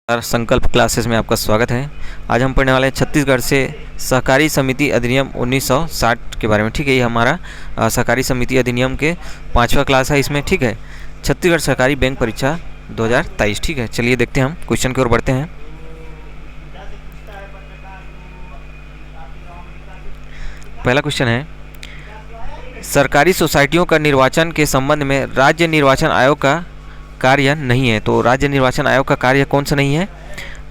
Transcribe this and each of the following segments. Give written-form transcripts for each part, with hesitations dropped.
संकल्प क्लासेस में आपका स्वागत है। आज हम पढ़ने वाले हैं छत्तीसगढ़ से सहकारी समिति अधिनियम 1960 के बारे में। ठीक है, ये हमारा सहकारी समिति अधिनियम के 5वां क्लास है इसमें। ठीक है, छत्तीसगढ़ सहकारी बैंक परीक्षा 2023। ठीक है, चलिए देखते हैं, हम क्वेश्चन की ओर बढ़ते हैं। पहला क्वेश्चन है, सरकारी सोसाइटियों का निर्वाचन के संबंध में राज्य निर्वाचन आयोग का कार्य नहीं है। तो राज्य निर्वाचन आयोग का कार्य कौन सा नहीं है?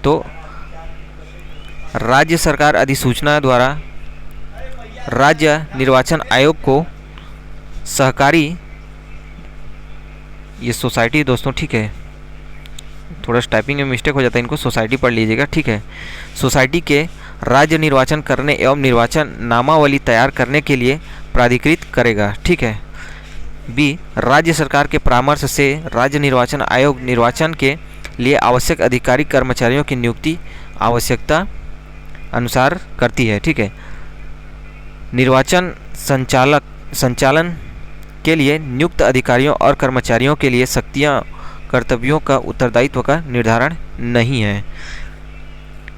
तो राज्य सरकार अधिसूचना द्वारा राज्य निर्वाचन आयोग को सहकारी, ये सोसाइटी दोस्तों, ठीक है, थोड़ा टाइपिंग में मिस्टेक हो जाता है, इनको सोसाइटी पढ़ लीजिएगा। ठीक है, सोसाइटी के राज्य निर्वाचन करने एवं निर्वाचन नामावली तैयार करने के लिए प्राधिकृत करेगा। ठीक है। बी, राज्य सरकार के परामर्श से राज्य निर्वाचन आयोग निर्वाचन के लिए आवश्यक अधिकारी कर्मचारियों की नियुक्ति आवश्यकता अनुसार करती है। ठीक है, निर्वाचन संचालन के लिए नियुक्त अधिकारियों और कर्मचारियों के लिए शक्तियां, कर्तव्यों का उत्तरदायित्व का निर्धारण नहीं है।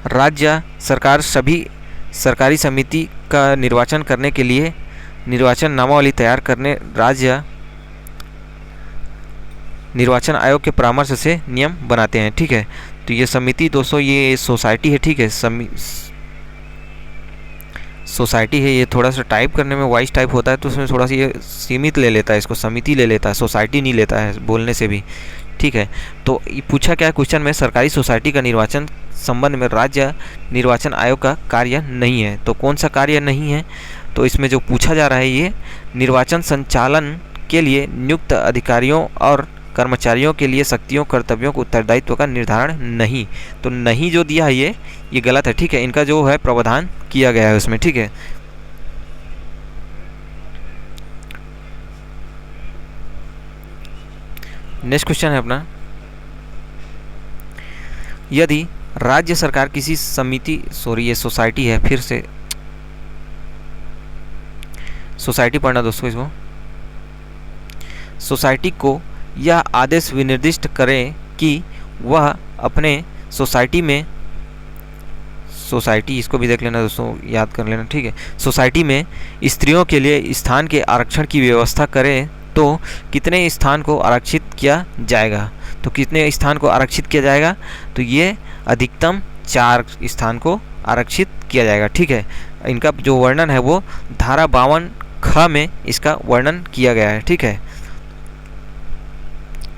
राज्य सरकार सभी सरकारी समिति का निर्वाचन करने के लिए निर्वाचन नामावली तैयार करने राज्य निर्वाचन आयोग के परामर्श से नियम बनाते हैं। ठीक है, तो ये समिति दोस्तों, ये सोसाइटी है। ठीक है, सोसाइटी है। ये थोड़ा सा टाइप करने में वॉइस टाइप होता है तो उसमें थोड़ा सा ये सीमित ले लेता है, इसको समिति ले लेता है, सोसाइटी नहीं लेता है बोलने से भी। ठीक है, तो ये पूछा क्या है क्वेश्चन में, सरकारी सोसाइटी का निर्वाचन संबंध में राज्य निर्वाचन आयोग का कार्य नहीं है। तो कौन सा कार्य नहीं है? तो इसमें जो पूछा जा रहा है, ये निर्वाचन संचालन के लिए नियुक्त अधिकारियों और कर्मचारियों के लिए शक्तियों, कर्तव्यों को उत्तरदायित्व का निर्धारण नहीं। तो नहीं जो दिया है ये गलत है। ठीक है, इनका जो है प्रावधान किया गया है उसमें। ठीक है, नेक्स्ट क्वेश्चन है अपना, यदि राज्य सरकार किसी समिति, ये सोसाइटी है, फिर से सोसाइटी पढ़ना दोस्तों, इसको सोसाइटी को यह आदेश विनिर्दिष्ट करें कि वह अपने सोसाइटी में, सोसाइटी इसको भी देख लेना दोस्तों, याद कर लेना। ठीक है, सोसाइटी में स्त्रियों के लिए स्थान के आरक्षण की व्यवस्था करें तो कितने स्थान को आरक्षित किया जाएगा? तो कितने स्थान को आरक्षित किया जाएगा? तो ये अधिकतम 4 स्थान को आरक्षित किया जाएगा। ठीक है, इनका जो वर्णन है वो धारा 52 ख में इसका वर्णन किया गया है। ठीक है,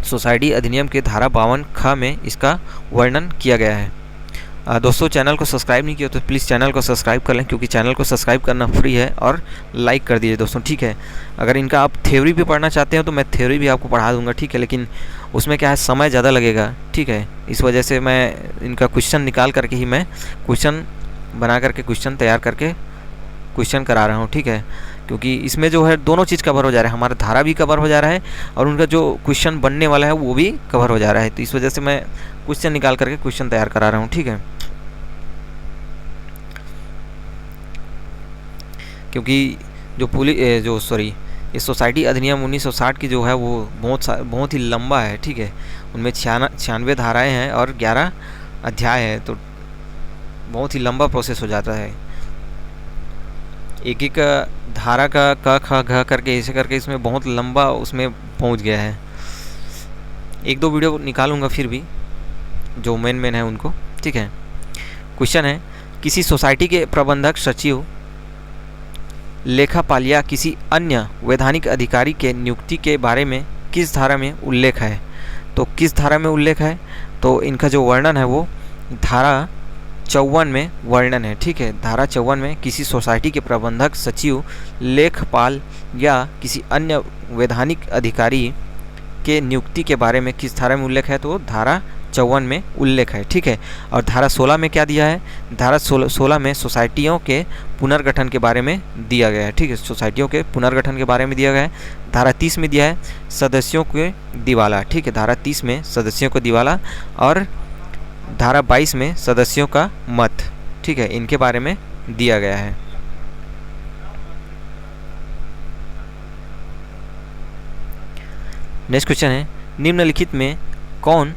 सोसाइटी अधिनियम के धारा 52 ख में इसका वर्णन किया गया है। दोस्तों, चैनल को सब्सक्राइब नहीं किया तो प्लीज़ चैनल को सब्सक्राइब कर लें, क्योंकि चैनल को सब्सक्राइब करना फ्री है, और लाइक कर दीजिए दोस्तों। ठीक है, अगर इनका आप थ्योरी भी पढ़ना चाहते हो तो मैं थ्योरी भी आपको पढ़ा दूंगा। ठीक है, लेकिन उसमें क्या है, समय ज़्यादा लगेगा। ठीक है, इस वजह से मैं इनका क्वेश्चन निकाल करके ही मैं क्वेश्चन बना करके क्वेश्चन तैयार करके क्वेश्चन करा रहा हूँ। ठीक है, क्योंकि इसमें जो है दोनों चीज़ कवर हो जा रहा है, हमारा धारा भी कवर हो जा रहा है और उनका जो क्वेश्चन बनने वाला है वो भी कवर हो जा रहा है। तो इस वजह से मैं क्वेश्चन निकाल करके क्वेश्चन तैयार करा रहा हूँ। ठीक है, क्योंकि ये सोसाइटी अधिनियम 1960 की जो है वो बहुत ही लंबा है। ठीक है, उनमें 96 धाराएँ हैं और 11 अध्याय है, तो बहुत ही लंबा प्रोसेस हो जाता है। एक एक धारा का क ख घ करके ऐसे करके इसमें बहुत लंबा उसमें पहुंच गया है। 1-2 वीडियो निकालूंगा फिर भी, जो मेन है उनको। ठीक है, क्वेश्चन है, किसी सोसाइटी के प्रबंधक, सचिव, लेखापाल या किसी अन्य वैधानिक अधिकारी के नियुक्ति के बारे में किस धारा में उल्लेख है? तो किस धारा में उल्लेख है? तो इनका जो वर्णन है वो धारा 54 में वर्णन है। ठीक है, धारा 54 में किसी सोसाइटी के प्रबंधक, सचिव, लेखपाल या किसी अन्य वैधानिक अधिकारी के नियुक्ति के बारे में किस धारा में उल्लेख है? तो धारा 54 में उल्लेख है। ठीक है, और धारा 16 में क्या दिया है? धारा 16 में सोसाइटियों के पुनर्गठन के बारे में दिया गया है। ठीक है, सोसाइटियों के पुनर्गठन के बारे में दिया गया है। धारा 30 में दिया है सदस्यों के दिवाला। ठीक है, धारा 30 में सदस्यों को दिवाला, और धारा 22 में सदस्यों का मत। ठीक है, इनके बारे में दिया गया है। नेक्स्ट क्वेश्चन है, निम्नलिखित में कौन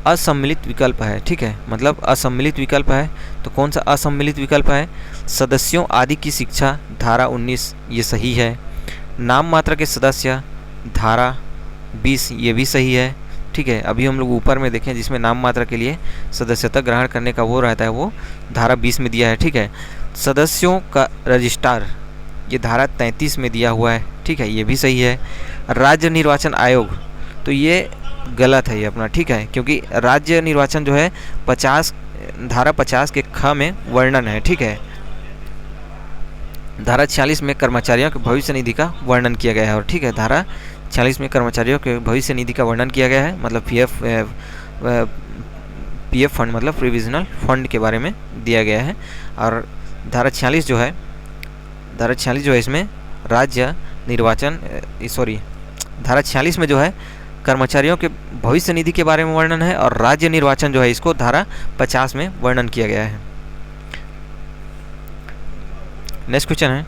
असम्मिलित विकल्प है। ठीक है, मतलब असम्मिलित विकल्प है। तो कौन सा असम्मिलित विकल्प है? सदस्यों आदि की शिक्षा, धारा 19, ये सही है। नाम मात्र के सदस्य, धारा 20, ये भी सही है। ठीक है, अभी हम लोग ऊपर में देखें जिसमें नाम मात्र के लिए सदस्यता ग्रहण करने का वो रहता है, वो धारा 20 में दिया है। ठीक है, सदस्यों का रजिस्ट्रार, ये धारा 33 में दिया हुआ है। ठीक है, ये भी सही है। राज्य निर्वाचन आयोग, तो ये गलत है ये अपना। ठीक है, क्योंकि राज्य निर्वाचन जो है 50 धारा 50 के ख में वर्णन है। ठीक है, धारा 46 में कर्मचारियों के भविष्य निधि का वर्णन किया गया है। और ठीक है, धारा 46 में कर्मचारियों के भविष्य निधि का वर्णन किया गया है, मतलब पीएफ फंड, मतलब प्रोविजनल फंड के बारे में दिया गया है। और धारा 46 जो है इसमें राज्य निर्वाचन धारा 46 में जो है कर्मचारियों के भविष्य निधि के बारे में वर्णन है, और राज्य निर्वाचन जो है इसको धारा 50 में वर्णन किया गया है। नेक्स्ट क्वेश्चन है,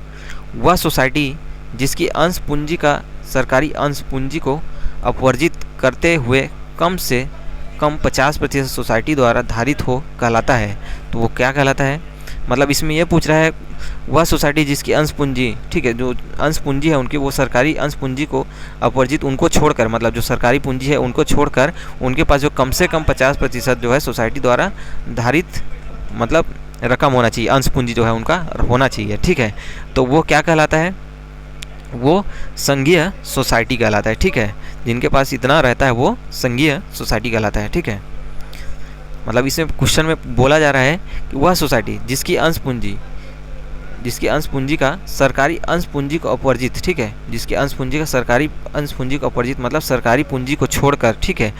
वह सोसाइटी जिसकी अंश पूंजी का सरकारी अंश पूंजी को अपवर्जित करते हुए कम से कम 50% सोसाइटी द्वारा धारित हो कहलाता है। तो वो क्या कहलाता है? मतलब इसमें यह पूछ रहा है वह सोसाइटी जिसकी अंश पूंजी, ठीक है, जो अंश पूंजी है उनकी, वो सरकारी अंश पूंजी को अपवर्जित, उनको छोड़कर, मतलब जो सरकारी पूंजी है उनको छोड़कर उनके पास जो कम से कम 50% जो है सोसाइटी द्वारा धारित मतलब रकम होना चाहिए, अंश पूंजी जो है उनका होना चाहिए। ठीक है, तो वो क्या कहलाता है? वो संघीय सोसाइटी कहलाता है। ठीक है, जिनके पास इतना रहता है वो संघीय सोसाइटी कहलाता है। ठीक है, मतलब इसमें क्वेश्चन में बोला जा रहा है कि वह सोसाइटी जिसकी अंश पूंजी का सरकारी अंश पूंजी को अपवर्जित, ठीक है, जिसकी अंश पूंजी का सरकारी अंश पूंजी को अपवर्जित मतलब सरकारी पूंजी को छोड़कर, ठीक है,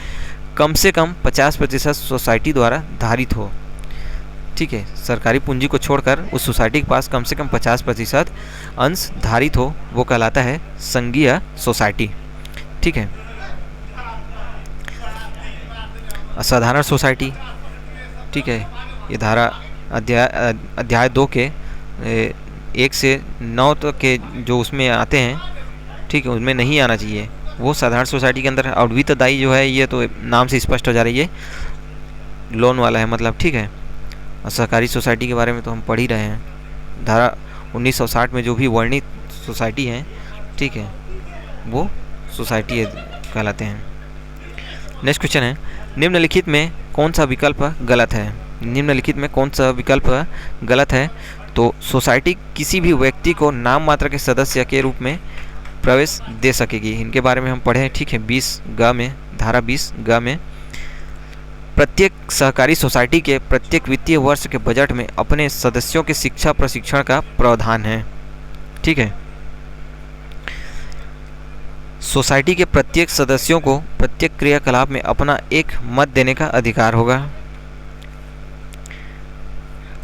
कम से कम 50% सोसाइटी द्वारा धारित हो। ठीक है, सरकारी पूंजी को छोड़कर उस सोसाइटी के पास कम से कम 50% अंश धारित हो, वो कहलाता है संघीय सोसाइटी। ठीक है, असाधारण सोसाइटी, ठीक है, ये धारा अध्याय 2 के 1 से 9 तक के जो उसमें आते हैं, ठीक है, उनमें नहीं आना चाहिए, वो साधारण सोसाइटी के अंदर है। और वित्तदायी जो है ये तो नाम से स्पष्ट हो जा रही है, लोन वाला है मतलब। ठीक है, और सहकारी सोसाइटी के बारे में तो हम पढ़ ही रहे हैं, धारा 1960 में जो भी वर्णित सोसाइटी हैं, ठीक है, वो सोसाइटी कहलाते हैं। नेक्स्ट क्वेश्चन है, निम्नलिखित में कौन सा विकल्प गलत है? निम्नलिखित में कौन सा विकल्प गलत है? तो सोसाइटी किसी भी व्यक्ति को नाम मात्र के सदस्य के रूप में प्रवेश दे सकेगी, इनके बारे में हम पढ़े हैं। ठीक है, 20 ग में, धारा 20 ग में, प्रत्येक सहकारी सोसाइटी के प्रत्येक वित्तीय वर्ष के बजट में अपने सदस्यों के शिक्षा प्रशिक्षण का प्रावधान है। ठीक है, सोसाइटी के प्रत्येक सदस्यों को प्रत्येक क्रियाकलाप में अपना एक मत देने का अधिकार होगा।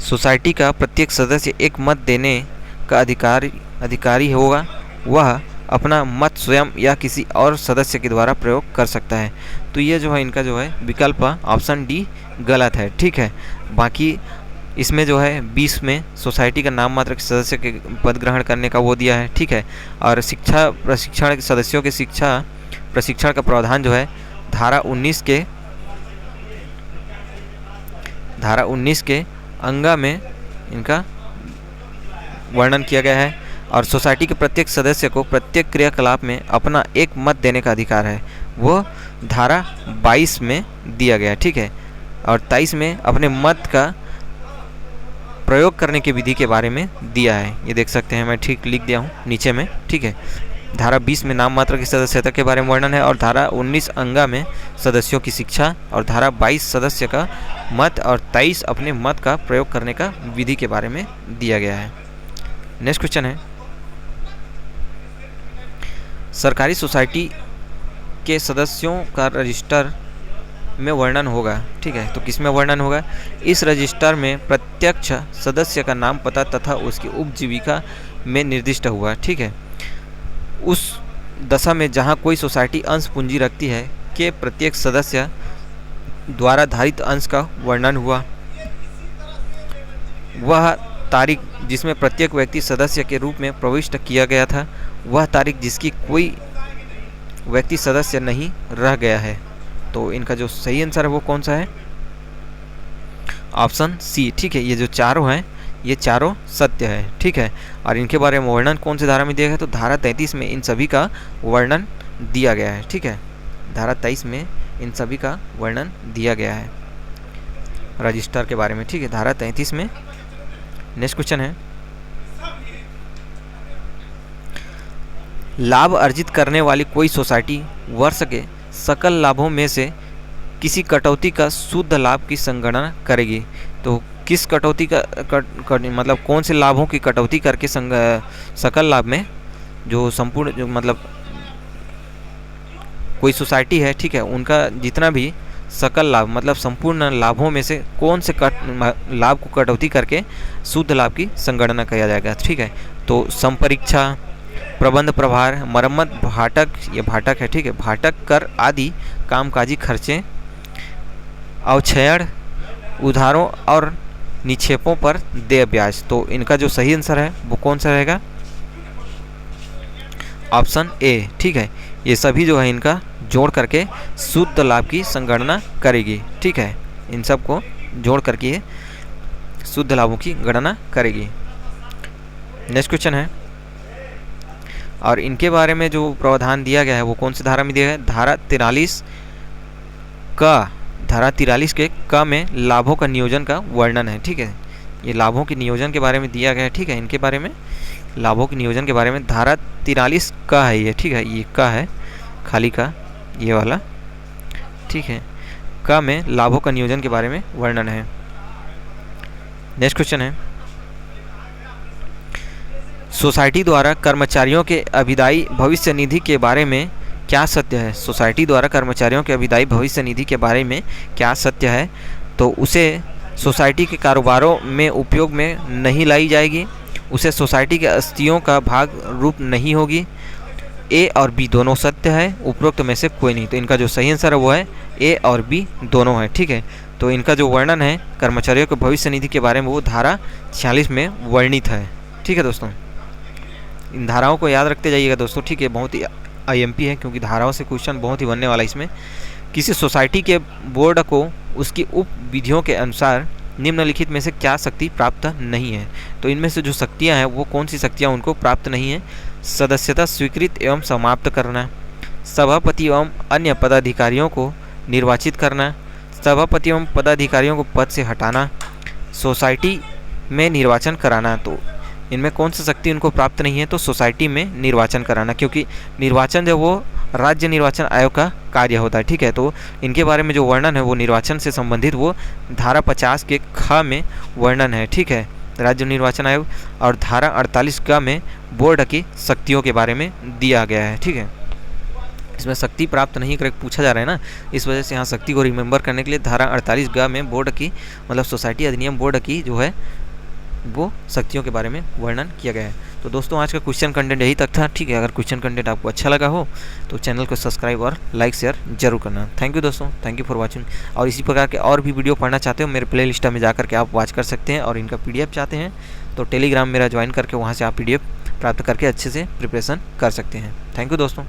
सोसाइटी का प्रत्येक सदस्य एक मत देने का अधिकारी होगा, वह अपना मत स्वयं या किसी और सदस्य के द्वारा प्रयोग कर सकता है। तो ये जो है इनका जो है विकल्प ऑप्शन डी गलत है। ठीक है, बाकी इसमें जो है 20 में सोसाइटी का नाम मात्र के सदस्य के पद ग्रहण करने का वो दिया है। ठीक है, और शिक्षा प्रशिक्षण के सदस्यों के शिक्षा प्रशिक्षण का प्रावधान जो है धारा 19 के अंगा में इनका वर्णन किया गया है। और सोसाइटी के प्रत्येक सदस्य को प्रत्येक क्रियाकलाप में अपना एक मत देने का अधिकार है, वो धारा 22 में दिया गया है। ठीक है, और 23 में अपने मत का प्रयोग करने की विधि के बारे में दिया है, ये देख सकते हैं, मैं ठीक लिख दिया हूँ नीचे में। ठीक है, धारा 20 में नाम मात्र की सदस्यता के बारे में वर्णन है, और धारा 19 अंगा में सदस्यों की शिक्षा, और धारा 22 सदस्य का मत, और 23 अपने मत का प्रयोग करने का विधि के बारे में दिया गया है। नेक्स्ट क्वेश्चन है, सरकारी सोसाइटी के सदस्यों का रजिस्टर में वर्णन होगा। ठीक है, तो किस में वर्णन होगा? इस रजिस्टर में प्रत्यक्ष सदस्य का नाम, पता तथा उसकी उपजीविका में निर्दिष्ट हुआ। ठीक है, उस दशा में जहां कोई सोसाइटी अंश पूंजी रखती है के प्रत्येक सदस्य द्वारा धारित अंश का वर्णन हुआ। वह तारीख जिसमें प्रत्येक व्यक्ति सदस्य के रूप में प्रविष्ट किया गया था, वह तारीख जिसकी कोई व्यक्ति सदस्य नहीं रह गया है। तो इनका जो सही आंसर है वो कौन सा है? Option C. ठीक है, ये जो चारों हैं ये चारों सत्य है। ठीक है, और इनके बारे में वर्णन कौन सी धारा में दिया गया है? तो धारा 33 में इन सभी का वर्णन दिया गया है। ठीक है, धारा 23 में इन सभी का वर्णन दिया गया है रजिस्टर के बारे में। ठीक है, धारा 33 में। नेक्स्ट क्वेश्चन है, लाभ अर्जित करने वाली कोई सोसाइटी वर्ष के सकल लाभों में से किसी कटौती का शुद्ध लाभ की संगणना करेगी। तो किस कटौती का मतलब कौन से लाभों की कटौती करके सकल लाभ में जो संपूर्ण जो मतलब कोई सोसाइटी है, ठीक है, उनका जितना भी सकल लाभ मतलब संपूर्ण लाभों में से कौन से लाभ को कटौती करके शुद्ध लाभ की संगणना किया जाएगा। ठीक है, तो संपरीक्षा, प्रबंध प्रभार, मरम्मत, भाटक, ये भाटक है, ठीक है, भाटक, कर आदि कामकाजी खर्चे, अवक्षयण, उधारों और निक्षेपों पर देय ब्याज। तो इनका जो सही आंसर है वो कौन सा रहेगा? Option A. ठीक है, ये सभी जो है इनका जोड़ करके शुद्ध लाभ की संगणना करेगी। ठीक है, इन सब को जोड़ करके ये शुद्ध लाभों की गणना करेगी। नेक्स्ट क्वेश्चन है, और इनके बारे में जो प्रावधान दिया गया है वो कौन सी धारा में दिया गया है? धारा 43 का, धारा 43 के क में लाभों का नियोजन का वर्णन है। ठीक है, ये लाभों के नियोजन के बारे में दिया गया है। ठीक है, इनके बारे में लाभों के नियोजन के बारे में धारा 43 का है ये। ठीक है, ये का है, खाली का ये वाला। ठीक है, का में लाभों का नियोजन के बारे में वर्णन है। नेक्स्ट क्वेश्चन है, सोसाइटी द्वारा कर्मचारियों के अभिदायी भविष्य निधि के बारे में क्या सत्य है? सोसाइटी द्वारा कर्मचारियों के अभिदायी भविष्य निधि के बारे में क्या सत्य है? तो उसे सोसाइटी के कारोबारों में उपयोग में नहीं लाई जाएगी, उसे सोसाइटी के आस्तियों का भाग रूप नहीं होगी। ए और बी दोनों सत्य है, उपरोक्त में से कोई नहीं। तो इनका जो सही आंसर है वो है ए और बी दोनों है। ठीक है, तो इनका जो वर्णन है कर्मचारियों के भविष्य निधि के बारे में वो धारा 46 में वर्णित है। ठीक है दोस्तों, इन धाराओं को याद रखते जाइएगा दोस्तों। ठीक है, बहुत ही IMP है क्योंकि धाराओं से क्वेश्चन बहुत ही बनने वाला है इसमें। किसी सोसाइटी के बोर्ड को उसकी उप विधियों के अनुसार निम्नलिखित में से क्या शक्ति प्राप्त नहीं है? तो इनमें से जो शक्तियां हैं वो कौन सी शक्तियां उनको प्राप्त नहीं है? सदस्यता स्वीकृत एवं समाप्त करना, सभापति एवं अन्य पदाधिकारियों को निर्वाचित करना, सभापति एवं पदाधिकारियों को पद से हटाना, सोसाइटी में निर्वाचन कराना। तो इनमें कौन सी शक्ति उनको प्राप्त नहीं है? तो सोसाइटी में निर्वाचन कराना, क्योंकि निर्वाचन जो वो राज्य निर्वाचन आयोग का कार्य होता है। ठीक है, तो इनके बारे में जो वर्णन है वो निर्वाचन से संबंधित वो धारा 50 के ख में वर्णन है। ठीक है, राज्य निर्वाचन आयोग, और धारा 48 क में बोर्ड की शक्तियों के बारे में दिया गया है। ठीक है, इसमें शक्ति प्राप्त नहीं कर पूछा जा रहा है ना, इस वजह से यहाँ शक्ति को रिमेंबर करने के लिए धारा 48 ग में बोर्ड की मतलब सोसाइटी अधिनियम बोर्ड की जो है वो शक्तियों के बारे में वर्णन किया गया है। तो दोस्तों आज का क्वेश्चन कंटेंट यही तक था। ठीक है, अगर क्वेश्चन कंटेंट आपको अच्छा लगा हो तो चैनल को सब्सक्राइब और लाइक शेयर जरूर करना। थैंक यू दोस्तों, थैंक यू फॉर वाचिंग। और इसी प्रकार के और भी वीडियो पढ़ना चाहते हो मेरे प्ले लिस्ट में जाकर के आप वॉच कर सकते हैं, और इनका PDF चाहते हैं तो टेलीग्राम मेरा ज्वाइन करके वहाँ से आप PDF प्राप्त करके अच्छे से प्रिपरेशन कर सकते हैं। थैंक यू दोस्तों।